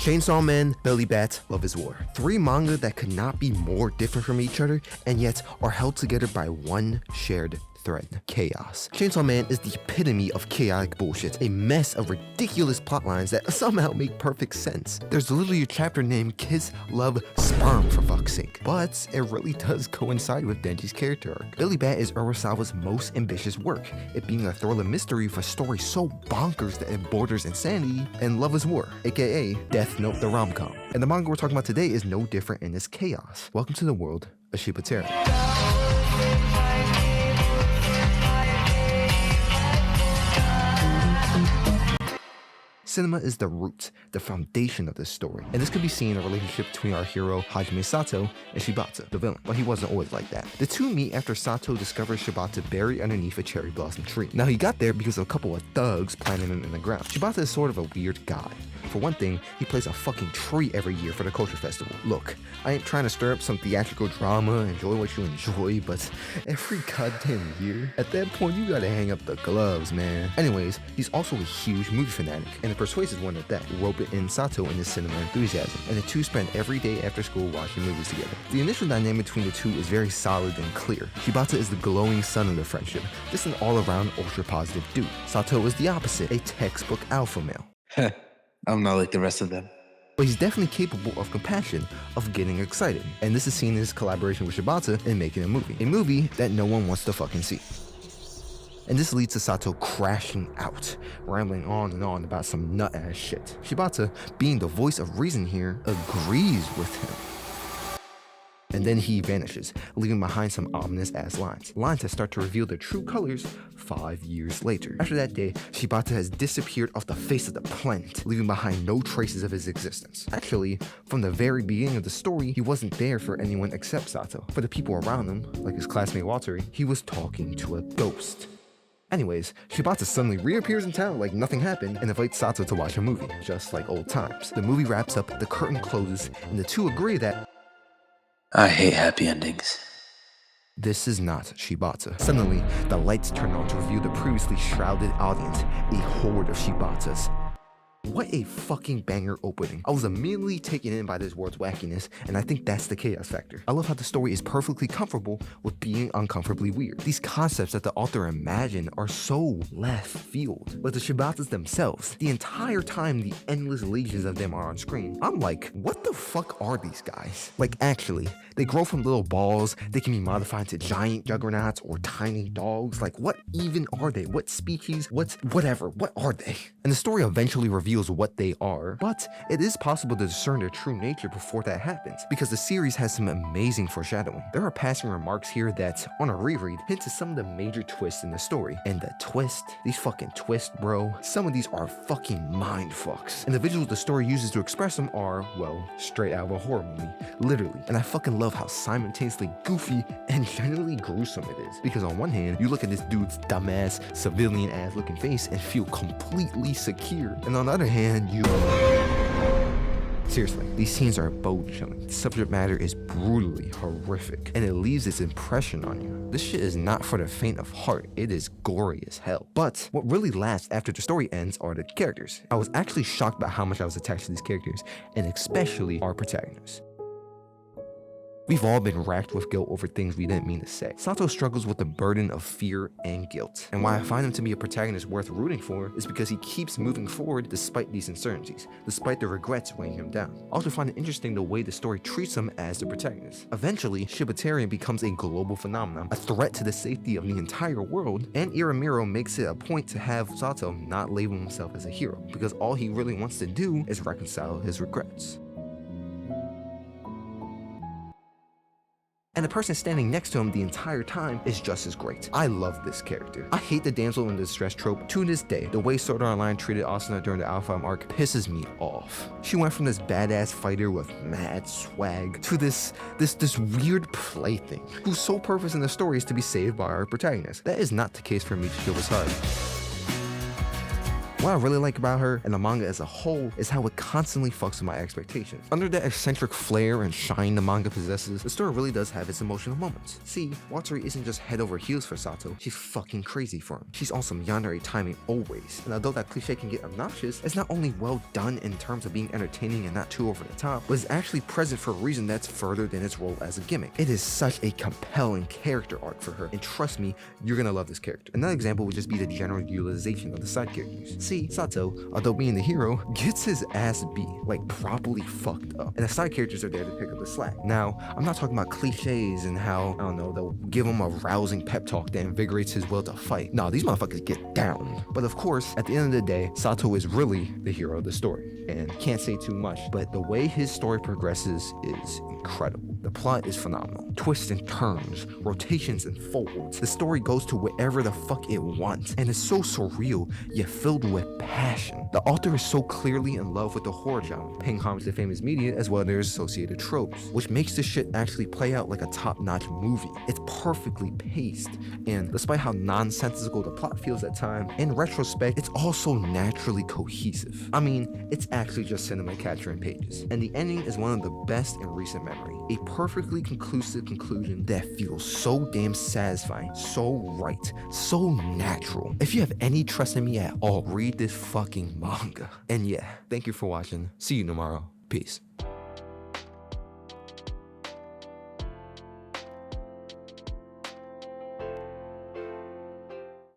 Chainsaw Man, Billy Bat, Love is War. 3 manga that could not be more different from each other and yet are held together by one shared thread: chaos. Chainsaw Man is the epitome of chaotic bullshit, a mess of ridiculous plotlines that somehow make perfect sense. There's literally a chapter named Kiss, Love, Sperm, for fuck's sake, but it really does coincide with Denji's character arc. Billy Bat is Urasawa's most ambitious work, it being a thriller mystery with a story so bonkers that it borders insanity, and Love is War, aka Death Note the rom-com. And the manga we're talking about today is no different in its chaos. Welcome to the world of Shibatera. Cinema is the root, the foundation of this story, and this can be seen in a relationship between our hero Hajime Sato and Shibata, the villain, but he wasn't always like that. The two meet after Sato discovers Shibata buried underneath a cherry blossom tree. Now he got there because of a couple of thugs planting him in the ground. Shibata is sort of a weird guy. For one thing, he plays a fucking tree every year for the culture festival. Look, I ain't trying to stir up some theatrical drama, enjoy what you enjoy, but every goddamn year, at that point you gotta hang up the gloves, man. Anyways, he's also a huge movie fanatic, and a persuasive one at that, roping in Sato in his cinema enthusiasm, and the two spend every day after school watching movies together. The initial dynamic between the two is very solid and clear. Shibata is the glowing sun of the friendship, just an all-around ultra-positive dude. Sato is the opposite, a textbook alpha male. I'm not like the rest of them. But he's definitely capable of compassion, of getting excited. And this is seen in his collaboration with Shibata in making a movie that no one wants to fucking see. And this leads to Sato crashing out, rambling on and on about some nut-ass shit. Shibata, being the voice of reason here, agrees with him. And then he vanishes, leaving behind some ominous-ass lines that start to reveal their true colors 5 years later. After that day, Shibata has disappeared off the face of the planet, leaving behind no traces of his existence. Actually, from the very beginning of the story, he wasn't there for anyone except Sato. For the people around him, like his classmate Watari, he was talking to a ghost. Anyways, Shibata suddenly reappears in town like nothing happened and invites Sato to watch a movie, just like old times. The movie wraps up, the curtain closes, and the two agree that I hate happy endings. this is not Shibata. Suddenly, the lights turn on to reveal the previously shrouded audience, a horde of Shibatas. What a fucking banger opening. I was immediately taken in by this world's wackiness, and I think that's the chaos factor. I love how the story is perfectly comfortable with being uncomfortably weird. These concepts that the author imagined are so left field. But the Shibatas themselves, the entire time the endless legions of them are on screen, I'm like, what the fuck are these guys? Like, actually, they grow from little balls, they can be modified to giant juggernauts or tiny dogs. Like, what even are they? What species? Whatever, what are they? And the story eventually reveals what they are, but it is possible to discern their true nature before that happens, because the series has some amazing foreshadowing. There are passing remarks here that, on a reread, hint to some of the major twists in the story. And the twist, these fucking twists, bro, some of these are fucking mind fucks. And the visuals the story uses to express them are, well, straight out of a horror movie, literally. And I fucking love how simultaneously goofy and genuinely gruesome it is. Because on one hand, you look at this dude's dumbass, civilian-ass looking face and feel completely secure. And on the other hand, you... Seriously, these scenes are bone-chilling. The subject matter is brutally horrific, and it leaves its impression on you. This shit is not for the faint of heart. It is gory as hell. But what really lasts after the story ends are the characters. I was actually shocked by how much I was attached to these characters, and especially our protagonists. We've all been racked with guilt over things we didn't mean to say. Sato struggles with the burden of fear and guilt. And why I find him to be a protagonist worth rooting for is because he keeps moving forward despite these uncertainties, despite the regrets weighing him down. I also find it interesting the way the story treats him as the protagonist. Eventually, Shibatarian becomes a global phenomenon, a threat to the safety of the entire world, and Iramiro makes it a point to have Sato not label himself as a hero, because all he really wants to do is reconcile his regrets. And the person standing next to him the entire time is just as great. I love this character. I hate the damsel in distress trope to this day. The way Sword Art Online treated Asuna during the Alpha arc pisses me off. She went from this badass fighter with mad swag to this weird plaything, whose sole purpose in the story is to be saved by our protagonist. That is not the case for Michiko Wasari. What I really like about her and the manga as a whole is how it constantly fucks with my expectations. Under the eccentric flair and shine the manga possesses, the story really does have its emotional moments. See, Watsuri isn't just head over heels for Sato, she's fucking crazy for him. She's on some yandere timing always, and although that cliche can get obnoxious, it's not only well done in terms of being entertaining and not too over the top, but is actually present for a reason that's further than its role as a gimmick. It is such a compelling character arc for her, and trust me, you're gonna love this character. Another example would just be the general utilization of the side characters. See, Sato, although being the hero, gets his ass beat, like properly fucked up, and the side characters are there to pick up the slack. Now, I'm not talking about cliches and how, I don't know, they'll give him a rousing pep talk that invigorates his will to fight. No, these motherfuckers get down. But of course, at the end of the day, Sato is really the hero of the story, and can't say too much, but the way his story progresses is incredible. The plot is phenomenal. Twists and turns, rotations and folds. The story goes to wherever the fuck it wants, and it's so surreal, yet filled with passion. The author is so clearly in love with the horror genre, paying homage to famous media as well as their associated tropes, which makes this shit actually play out like a top-notch movie. It's perfectly paced, and despite how nonsensical the plot feels at times, in retrospect, it's also naturally cohesive. I mean, it's actually just cinema capturing pages. And the ending is one of the best in recent memory. A perfectly conclusive conclusion that feels so damn satisfying, so right, so natural. If you have any trust in me at all, read this fucking manga. And yeah, thank you for watching. See you tomorrow. Peace.